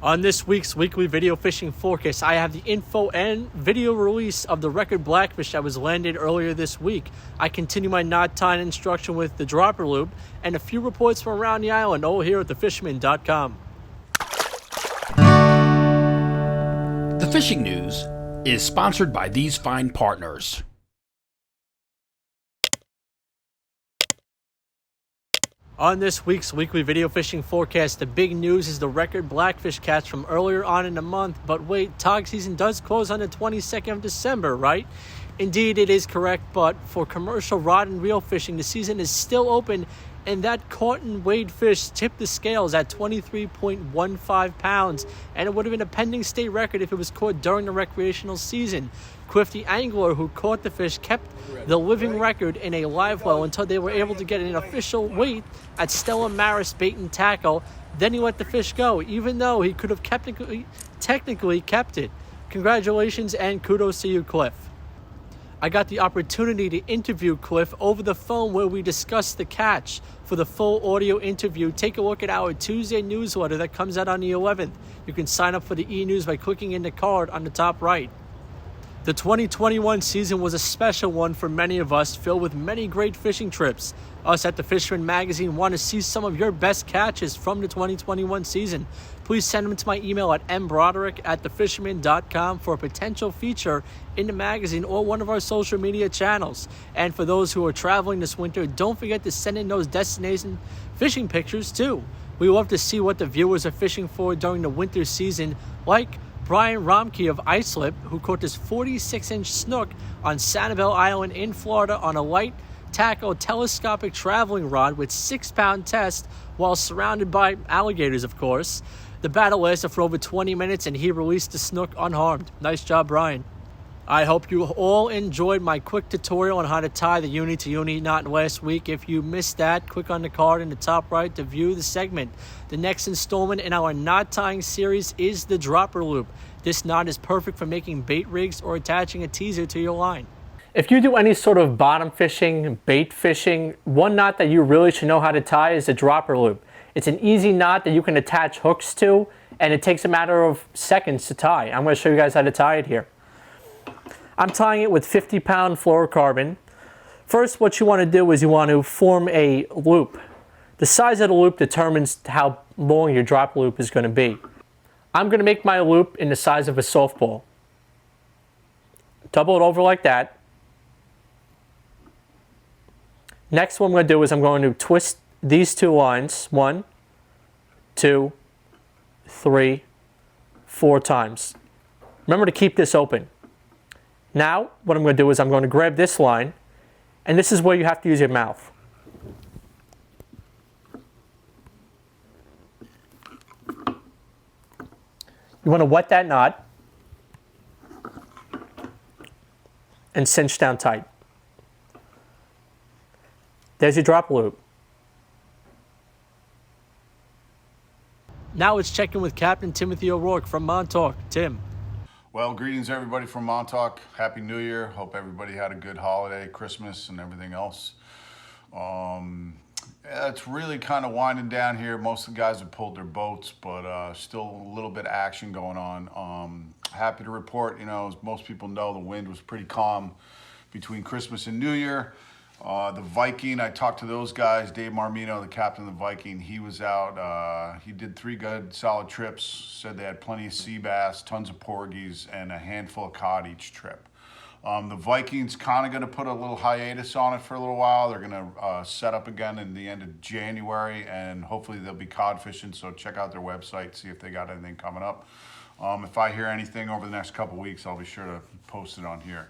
On this week's weekly video fishing forecast, I have the info and video release of the record blackfish that was landed earlier this week. I continue my knot tying instruction with the dropper loop and a few reports from around the island, all here at thefisherman.com. The fishing news is sponsored by these fine partners. On this week's weekly video fishing forecast, the big news is the record blackfish catch from earlier on in the month. But wait, tog season does close on the 22nd of December, right? Indeed, it is correct, but for commercial rod and reel fishing, the season is still open, and that caught and weighed fish tipped the scales at 23.15 pounds, and it would have been a pending state record if it was caught during the recreational season. Quiff, the angler who caught the fish, kept the living record in a live well until they were able to get an official weight at Stella Maris Bait and Tackle. Then he let the fish go, even though he could have technically kept it. Congratulations and kudos to you, Cliff. I got the opportunity to interview Cliff over the phone where we discussed the catch. For the full audio interview, take a look at our Tuesday newsletter that comes out on the 11th. You can sign up for the e-news by clicking in the card on the top right. The 2021 season was a special one for many of us, filled with many great fishing trips. Us at the Fisherman magazine want to see some of your best catches from the 2021 season. Please send them to my email at mbroderick@thefisherman.com for a potential feature in the magazine or one of our social media channels. And for those who are traveling this winter, don't forget to send in those destination fishing pictures too. We love to see what the viewers are fishing for during the winter season, like Brian Romke of Islip, who caught this 46-inch snook on Sanibel Island in Florida on a light tackle telescopic traveling rod with 6-pound test while surrounded by alligators, of course. The battle lasted for over 20 minutes and he released the snook unharmed. Nice job, Brian. I hope you all enjoyed my quick tutorial on how to tie the uni to uni knot last week. If you missed that, click on the card in the top right to view the segment. The next installment in our knot tying series is the dropper loop. This knot is perfect for making bait rigs or attaching a teaser to your line. If you do any sort of bottom fishing, bait fishing, one knot that you really should know how to tie is the dropper loop. It's an easy knot that you can attach hooks to, and it takes a matter of seconds to tie. I'm going to show you guys how to tie it here. I'm tying it with 50-pound fluorocarbon. First, what you want to do is you want to form a loop. The size of the loop determines how long your drop loop is going to be. I'm going to make my loop in the size of a softball. Double it over like that. Next, what I'm going to do is I'm going to twist these two lines 1, 2, 3, 4 times. Remember to keep this open. Now, what I'm going to do is I'm going to grab this line, and this is where you have to use your mouth. You want to wet that knot and cinch down tight. There's your drop loop. Now let's check in with Captain Timothy O'Rourke from Montauk. Tim. Well, greetings everybody from Montauk. Happy New Year. Hope everybody had a good holiday, Christmas, and everything else. It's really kind of winding down here. Most of the guys have pulled their boats, but still a little bit of action going on. Happy to report, as most people know, the wind was pretty calm between Christmas and New Year. The Viking, I talked to those guys. Dave Marmino, the captain of the Viking, he was out. He did 3 good solid trips. Said they had plenty of sea bass, tons of porgies, and a handful of cod each trip. The Viking's kind of going to put a little hiatus on it for a little while. They're going to set up again in the end of January, and hopefully they'll be cod fishing. So check out their website, see if they got anything coming up. If I hear anything over the next couple weeks, I'll be sure to post it on here.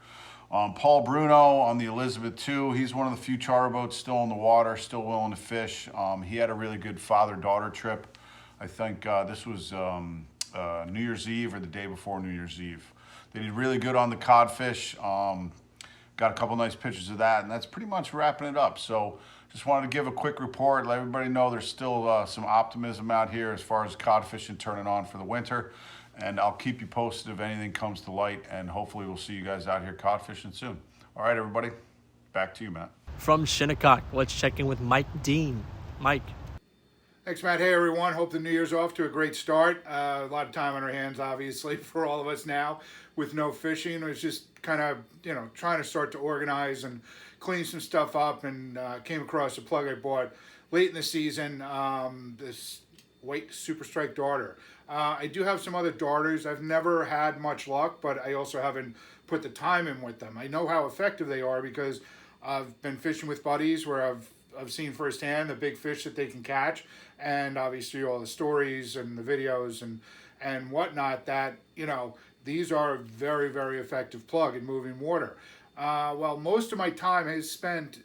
Paul Bruno on the Elizabeth II, he's one of the few charter boats still in the water, still willing to fish. He had a really good father-daughter trip. I think this was New Year's Eve or the day before New Year's Eve. They did really good on the codfish. Got a couple nice pictures of that, and that's pretty much wrapping it up. So just wanted to give a quick report, let everybody know there's still some optimism out here as far as codfishing turning on for the winter. And I'll keep you posted if anything comes to light, and hopefully we'll see you guys out here cod fishing soon. All right, everybody, back to you, Matt. From Shinnecock, let's check in with Mike Dean. Mike. Thanks, Matt. Hey, everyone. Hope the new year's off to a great start. A lot of time on our hands, obviously, for all of us now with no fishing. It was just kind of, trying to start to organize and clean some stuff up, and came across a plug I bought late in the season, this white Super Strike darter. I do have some other darters. I've never had much luck, but I also haven't put the time in with them. I know how effective they are because I've been fishing with buddies where I've seen firsthand the big fish that they can catch, and obviously all the stories and the videos and whatnot that, these are a very, very effective plug in moving water. Well, most of my time is spent,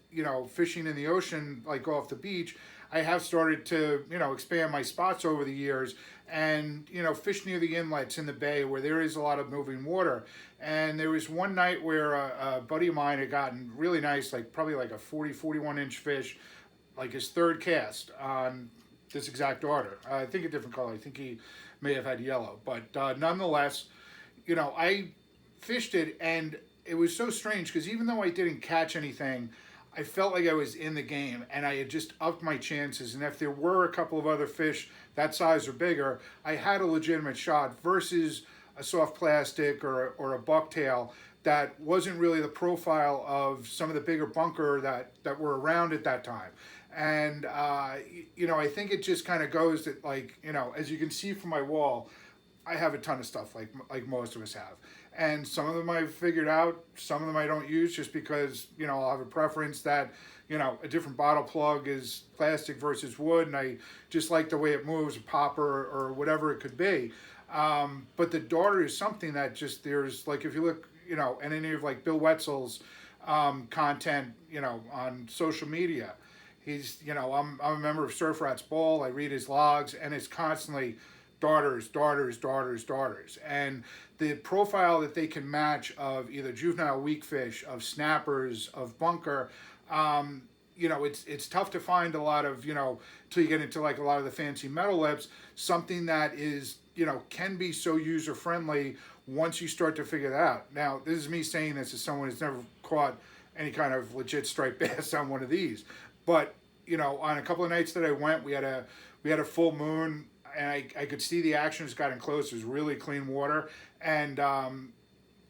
fishing in the ocean, like off the beach. I have started to, expand my spots over the years and, fish near the inlets in the bay where there is a lot of moving water. And there was one night where a buddy of mine had gotten really nice, probably like a 41 inch fish, like his third cast on this exact darter. I think a different color. I think he may have had yellow. But nonetheless, I fished it, and it was so strange because even though I didn't catch anything, I felt like I was in the game, and I had just upped my chances. And if there were a couple of other fish that size or bigger, I had a legitimate shot versus a soft plastic or a bucktail that wasn't really the profile of some of the bigger bunker that were around at that time. And, I think it just kind of goes that, as you can see from my wall, I have a ton of stuff like most of us have. And some of them I've figured out, some of them I don't use just because, I'll have a preference that, a different bottle plug is plastic versus wood, and I just like the way it moves, a popper or whatever it could be. But the darter is something that just, there's, if you look, and any of Bill Wetzel's content, on social media, he's, I'm a member of Surf Rats Ball, I read his logs, and it's constantly darters. And the profile that they can match of either juvenile weak fish, of snappers, of bunker, it's tough to find a lot of, till you get into a lot of the fancy metal lips, something that is, can be so user friendly once you start to figure that out. Now, this is me saying this as someone who's never caught any kind of legit striped bass on one of these. But, on a couple of nights that I went, we had a full moon, and I could see the action has gotten close. It was really clean water. And,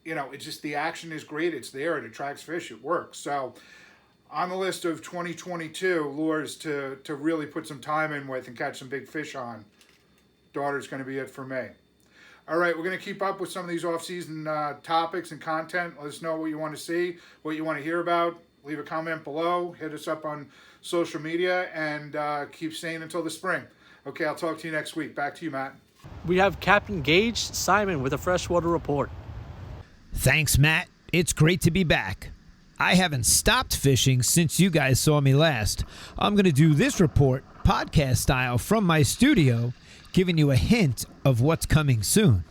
it's just the action is great. It's there. It attracts fish. It works. So on the list of 2022 lures to really put some time in with and catch some big fish on, darter's going to be it for me. All right, we're going to keep up with some of these off-season topics and content. Let us know what you want to see, what you want to hear about. Leave a comment below. Hit us up on social media, and keep staying until the spring. Okay, I'll talk to you next week. Back to you, Matt. We have Captain Gaige Simon with a freshwater report. Thanks, Matt. It's great to be back. I haven't stopped fishing since you guys saw me last. I'm going to do this report podcast style from my studio, giving you a hint of what's coming soon.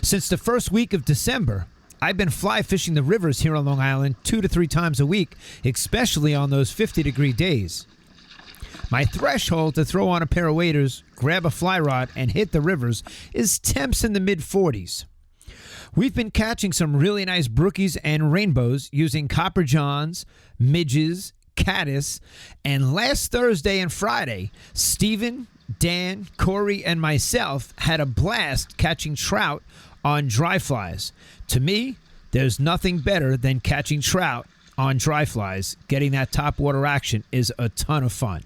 Since the first week of December, I've been fly fishing the rivers here on Long Island 2 to 3 times a week, especially on those 50-degree days. My threshold to throw on a pair of waders, grab a fly rod, and hit the rivers is temps in the mid-40s. We've been catching some really nice brookies and rainbows using copper johns, midges, caddis, and last Thursday and Friday, Steven, Dan, Corey, and myself had a blast catching trout on dry flies. To me, there's nothing better than catching trout on dry flies. Getting that topwater action is a ton of fun.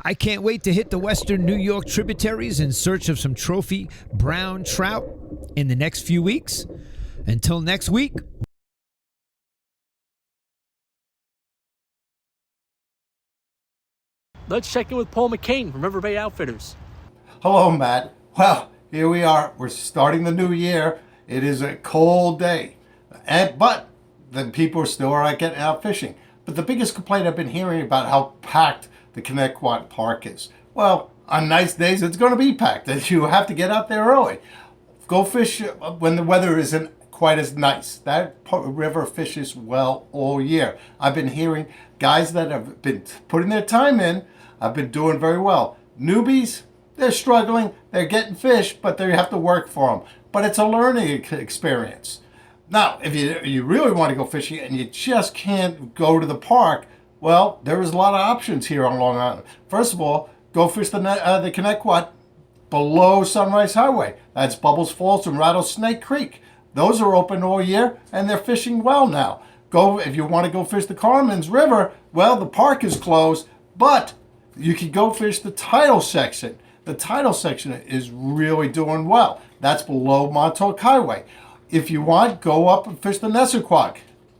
I can't wait to hit the western New York tributaries in search of some trophy brown trout in the next few weeks. Until next week. Let's check in with Paul McCain from River Bay Outfitters. Hello, Matt. Well, here we are. We're starting the new year. It is a cold day, but the people are still getting out fishing. But the biggest complaint I've been hearing about how packed the Shinnecock Park is. Well, on nice days, it's going to be packed. You have to get out there early. Go fish when the weather isn't quite as nice. That river fishes well all year. I've been hearing guys that have been putting their time in have been doing very well. Newbies, they're struggling. They're getting fish, but they have to work for them. But it's a learning experience. Now, if you really want to go fishing and you just can't go to the park, well, there is a lot of options here on Long Island. First of all, go fish the Connecticut below Sunrise Highway. That's Bubbles Falls and Rattlesnake Creek. Those are open all year, and they're fishing well now. Go if you want to go fish the Carmen's River. Well, the park is closed, but you can go fish the tidal section. The tidal section is really doing well. That's below Montauk Highway. If you want, go up and fish the Nessequak.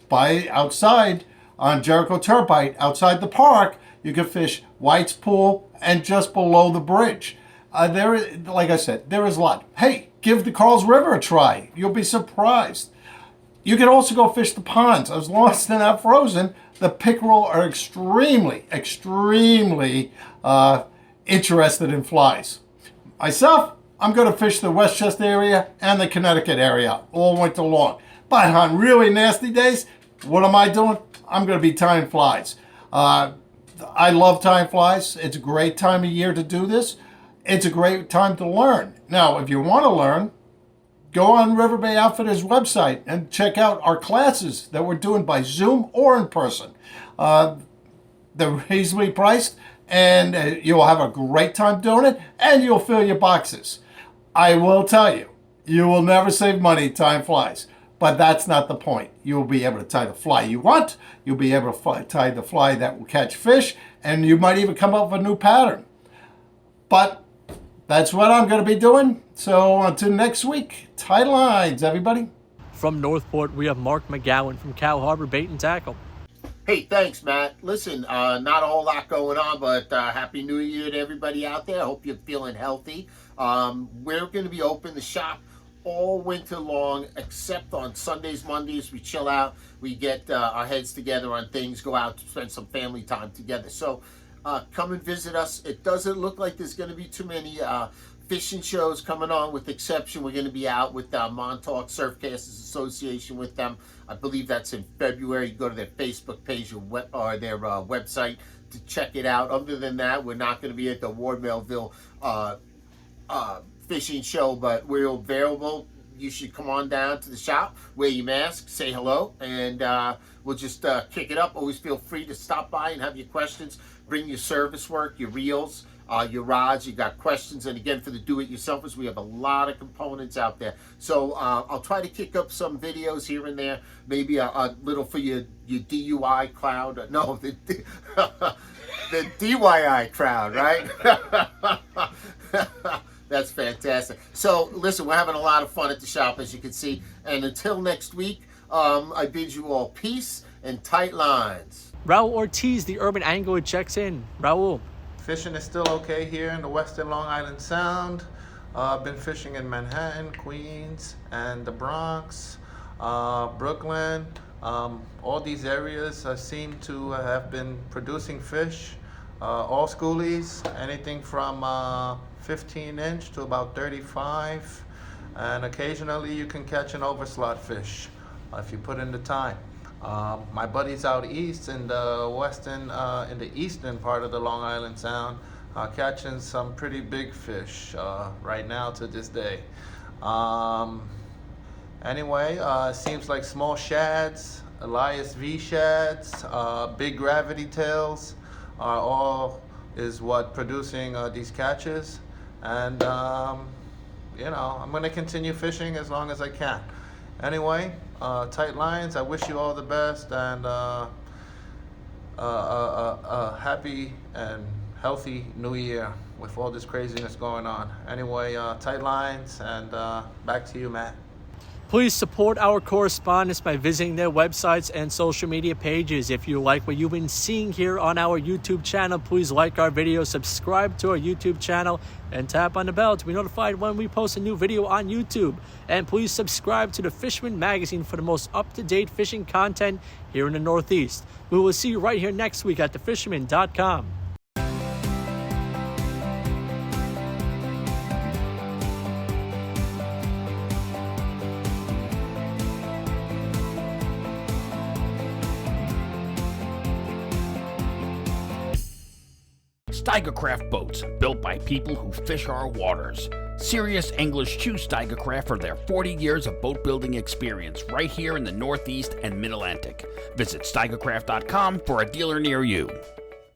By outside on Jericho Turnpike, outside the park, you can fish White's Pool and just below the bridge. Like I said, there is a lot. Hey, give the Carl's River a try. You'll be surprised. You can also go fish the ponds. As long as they're not frozen, the pickerel are extremely interested in flies. Myself, I'm going to fish the Westchester area and the Connecticut area all winter long. But on really nasty days, what am I doing? I'm going to be tying flies. I love tying flies. It's a great time of year to do this. It's a great time to learn. Now, if you want to learn, go on River Bay Outfitters website and check out our classes that we're doing by Zoom or in person. They're reasonably priced, and you'll have a great time doing it, and you'll fill your boxes. I will tell you, you will never save money tying flies, but that's not the point. You'll be able to tie the fly you want, you'll be able to tie the fly that will catch fish, and you might even come up with a new pattern. But that's what I'm going to be doing. So until next week, tie lines, everybody. From Northport, we have Mark McGowan from Cow Harbor Bait and Tackle. Hey, thanks, Matt. Listen, not a whole lot going on, but Happy New Year to everybody out there. I hope you're feeling healthy. We're going to be open the shop all winter long, except on Sundays, Mondays. We chill out. We get our heads together on things, go out to spend some family time together. So come and visit us. It doesn't look like there's going to be too many fishing shows coming on, with exception we're going to be out with Montauk Surfcasters Association with them. I believe that's in February. You go to their Facebook page or their website to check it out. Other than that, we're not going to be at the Ward Melville fishing show, but we're available. You should come on down to the shop, wear your mask, say hello, and we'll just kick it up. Always feel free to stop by and have your questions. Bring your service work, your reels, your rods. You got questions, and again, for the do-it-yourselfers, we have a lot of components out there. So I'll try to kick up some videos here and there, maybe a little for your DUI crowd. No, the DYI crowd, right? That's fantastic. So listen, we're having a lot of fun at the shop, as you can see. And until next week, I bid you all peace and tight lines. Raul Ortiz, the urban angler, checks in. Raul. Fishing is still okay here in the Western Long Island Sound. I've been fishing in Manhattan, Queens, and the Bronx, Brooklyn. All these areas seem to have been producing fish. All schoolies, anything from 15-inch to about 35. And occasionally you can catch an overslot fish if you put in the time. My buddies out east in the eastern part of the Long Island Sound are catching some pretty big fish right now to this day. Anyway, it seems like small shads, Elias V shads, big gravity tails are all is what producing these catches. And you know, I'm going to continue fishing as long as I can. Anyway, tight lines. I wish you all the best, and a happy and healthy new year with all this craziness going on. Anyway, tight lines, and back to you, Matt. Please support our correspondents by visiting their websites and social media pages. If you like what you've been seeing here on our YouTube channel, please like our video, subscribe to our YouTube channel, and tap on the bell to be notified when we post a new video on YouTube. And please subscribe to the Fisherman magazine for the most up-to-date fishing content here in the Northeast. We will see you right here next week at thefisherman.com. Steigercraft boats, built by people who fish our waters. Serious anglers choose Steigercraft for their 40 years of boat building experience right here in the Northeast and Mid-Atlantic. Visit steigercraft.com for a dealer near you.